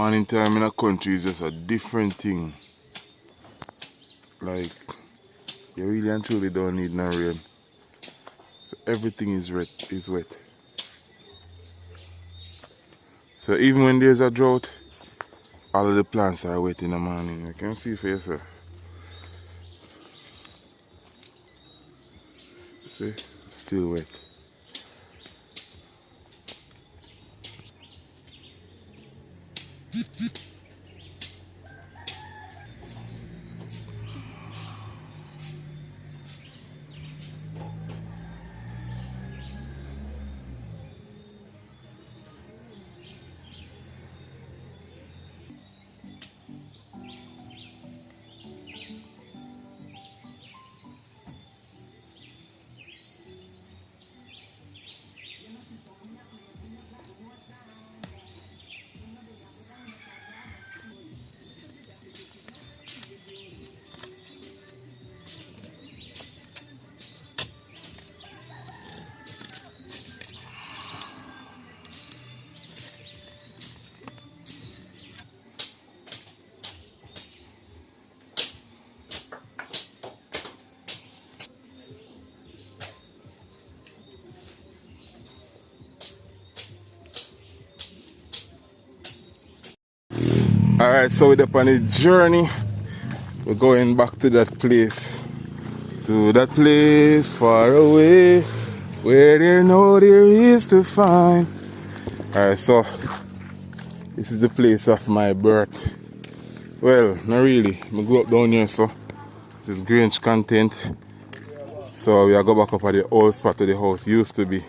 Morning time in a country is just a different thing. Like, you really and truly don't need no rain. So everything is wet. So even when there's a drought, all of the plants are wet in the morning. You can see for yourself. See? Still wet. Alright, so we're up on a journey. We're going back to that place. To that place far away, where there is to find. Alright, so this is the place of my birth. Well, not really. I grew up down here, so this is Grange content. So we are go back up at the old spot where the house used to be.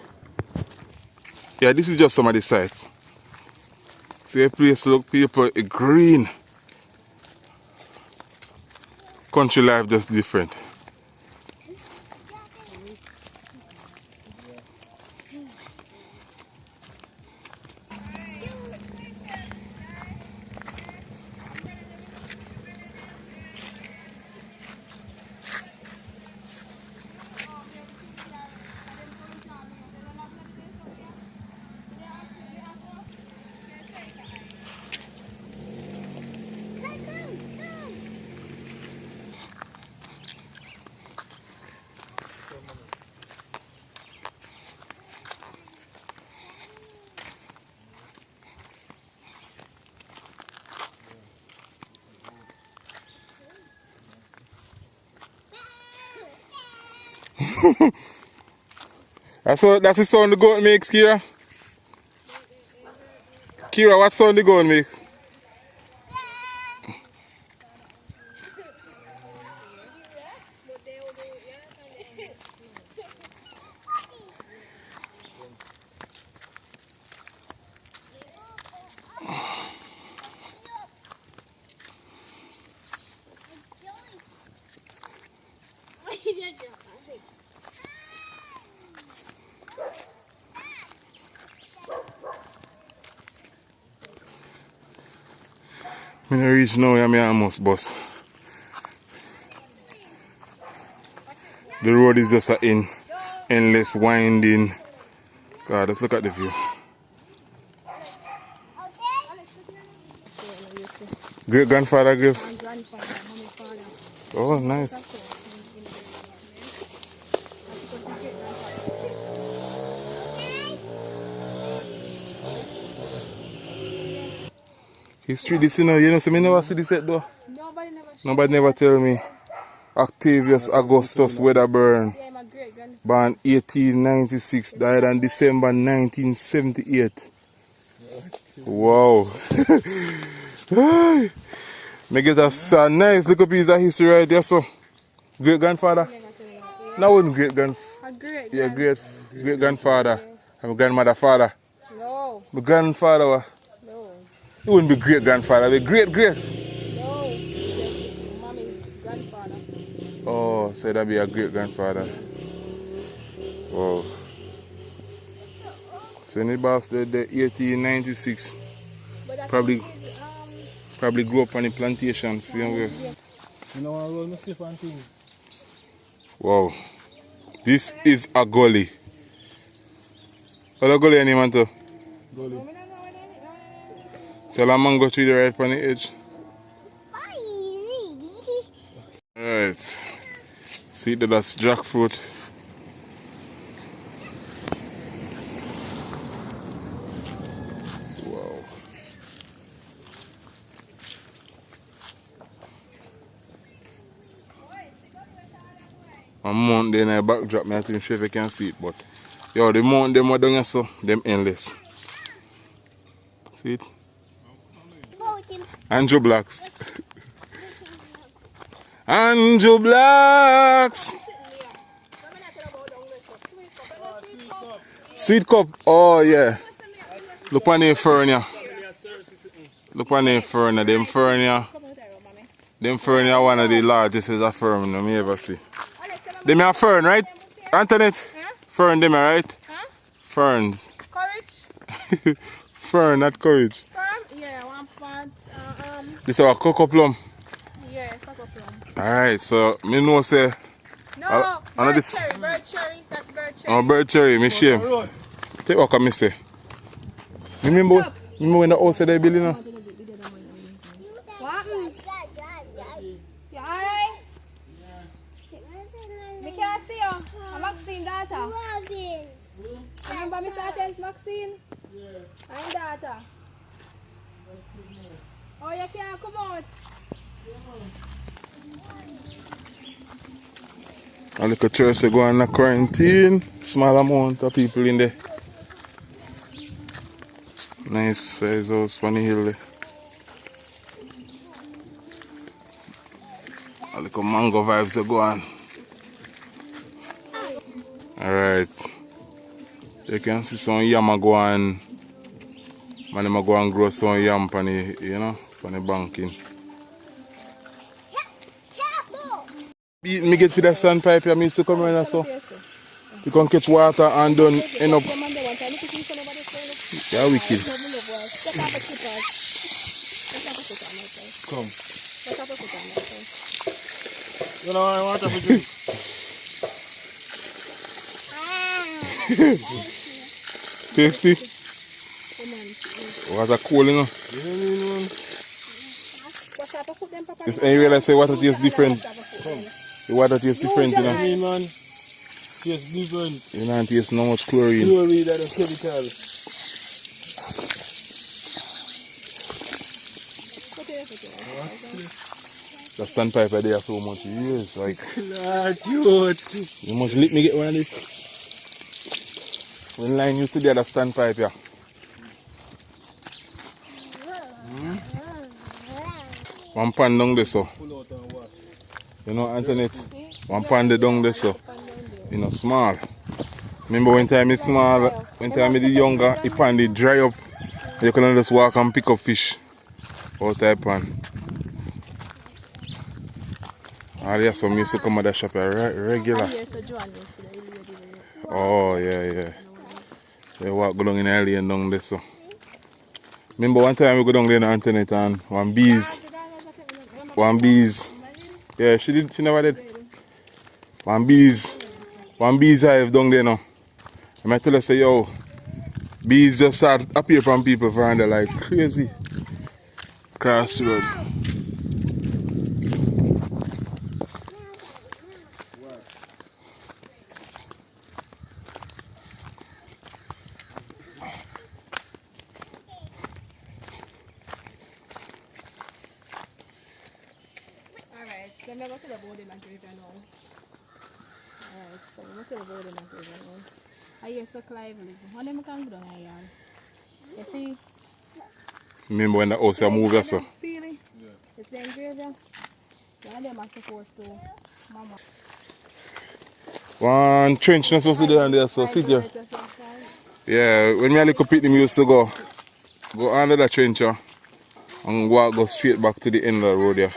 Yeah, this is just some of the sites. See a place look people green. Country life just different. That's the sound the goat makes, Kira. Kira, what sound the goat makes? When I reach now, I'm almost bust. The road is just an endless winding. God, let's look at the view. Great grandfather grave. Oh, nice. History this, you know, so me never see this yet though. Nobody never tell me. Octavius Augustus Wedderburn, born 1896, died on December 1978. Wow. Me get a nice little piece of history right there, so. Great grandfather? No, wasn't great grandfather. Yeah, great grandfather. I'm a grandmother father. No. My grandfather was. No. It wouldn't be great grandfather, be great. No. Mommy's grandfather. Oh, so that'd be a great grandfather. Wow. So any boss there, 1896. Probably grew up on the plantation, same way. You know, I roll my slip on things. Wow. This is a gully. What a gully name, Anto? Gully. So the mango tree right on the edge. Alright. See that's jackfruit. Wow. A mountain there in the backdrop, I think sure if you can see it, but yo, the mountain them are down here, so them endless. See it? Andrew Blacks. Andrew Blacks! Sweet cup. Oh yeah. Look on the fern here. Look on the fern. Them fern here. Them fern here one of the largest is a fern I ever see. Them are fern, right? Antoinette? Huh? Fern them are right? Huh? Ferns. Courage? Fern, not courage. Fern? Yeah, one part. This is our cocoa plum. Yeah, cocoa plum. Alright, so me know say. No, bird cherry, bird cherry. That's bird cherry. Oh, bird cherry, me shame. Take what can me say. Remember when the house they building now? What? You alright? Me can't see you. I'm Maxine daughter. Remember Mr. Attens Maxine? I'm daughter. Oh, you can't come out. A little church they go on a quarantine. Small amount of people in there. Nice size house on the hill there. A little mango vibes they go on. Alright. You can see some yam go on. Man, them go and grow some yam on the, you know, on the banking. Me get for that sandpipe here, me used to come around so. You can catch water and don't end up. Yeah, wicked. Come. You know I want to drink. Tasty. Water cool, you know. Just anyway, I say water tastes different. The water tastes different, you know. Man, tastes different. You don't taste no much chlorine. Chlorine that is chemical. The standpipe are there for much years, like. Nah, dude. You must let me get one of this. When line you see the other standpipe here. One pan down there so. You know, Antoinette? One pan down there so. You know, small. Remember when time is small, when time is younger, the pan they dry up. You can just walk and pick up fish out of the pan. All yes, some used to come at the shop regular. Oh yeah. They walk go down in the lane down there so. Remember one time we go down there in Antoinette and one bees. Yeah, she never did. One bees hive down there now. And I tell her say yo, bees just start appear from people for under like crazy. Crossroad. So I'm going to the boarding and give you now. Alright, so I'm going to the boarding and give you now. I hear so lively. How them can go down here? You see? Remember when the house moved or so? Feeling? Yeah. You see engraving? One of them are supposed to. Mama. One trench not supposed to do down there, so sit here. Yeah, when me a little pit, me used to go under the trench here and go straight back to the end of the road here.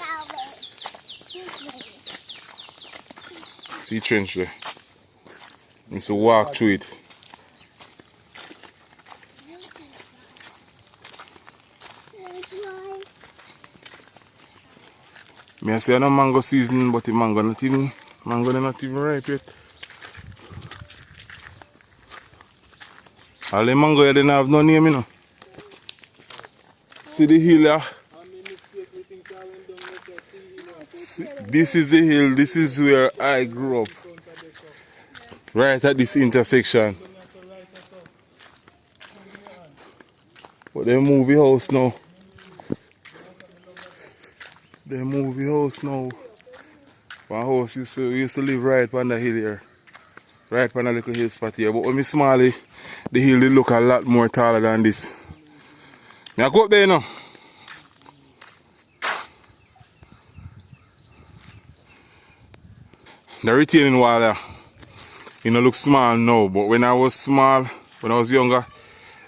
See trench there. I used to walk through it. Me I say no mango season, but the mango not even ripe yet. All the mango here they don't have no name, you know. See the hill, yeah? This is the hill. This is where I grew up. Right at this intersection. But they move the house now. They move the house now. My house used to live right on the hill here. Right on a little hill spot here. But when I small, the hill they look a lot more taller than this. I go up there now. The retaining wall, you know, look small now, but when I was small, when I was younger,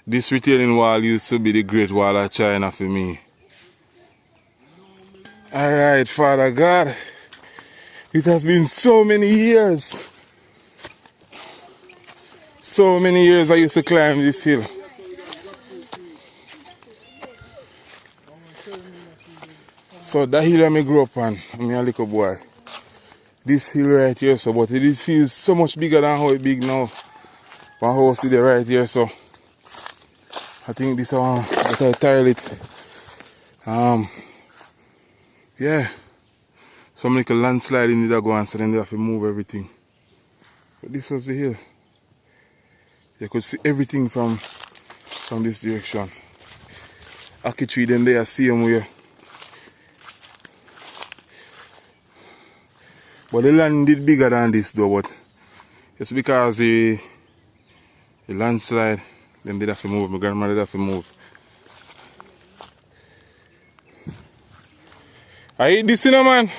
this retaining wall used to be the Great Wall of China for me. Alright, Father God, it has been so many years. So many years I used to climb this hill. So that hill I grew up on, I'm a little boy. This hill right here, so but it feels so much bigger than how it's big now. My house is there right here, so I think this one that I tile it. Yeah. Some little landslide in the go on, so then they have to move everything. But this was the hill. You could see everything from this direction. Aki tree then there, see them here. But the land is bigger than this though, but it's because the landslide, them did have to move, my grandmother did have to move. I eat this, you know, man.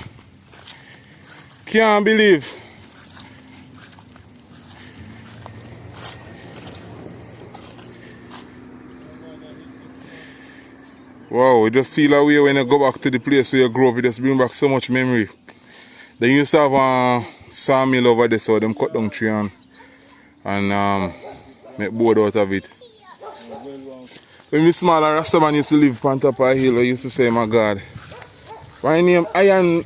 Can't believe. Wow, you just feel away when you go back to the place where you grew up, it just bring back so much memory. They used to have a sawmill over there, so them cut down tree and make board out of it. When we small, a Rastaman used to live on top of a hill, I used to say, my God, why name Iron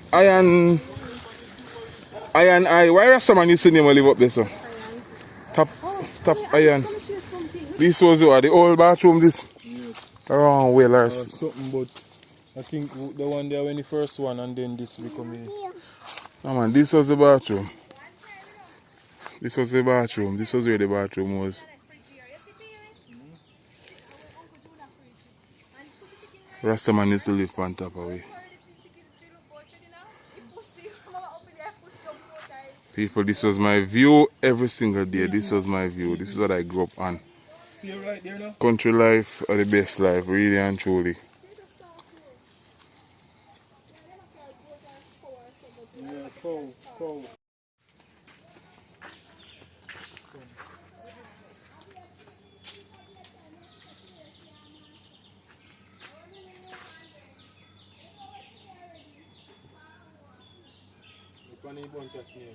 Eye? Why Rastaman used to name a live up there, so? Top Iron. This was what, the old bathroom, this? Around Whalers. Something, but I think the one there when the first one and then this become a... No man, this was the bathroom. This was the bathroom. This was where the bathroom was. Rastaman used to live on top of it. People, this was my view every single day. This was my view. This is what I grew up on. Still right there now? Country life or the best life, really and truly. Yeah, cold. Funny bunch of snail.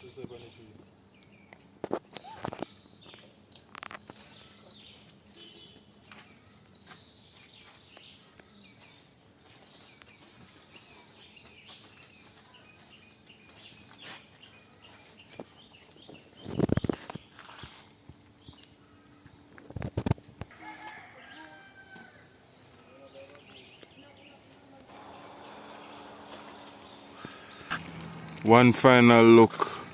It's a bunny tree. One final look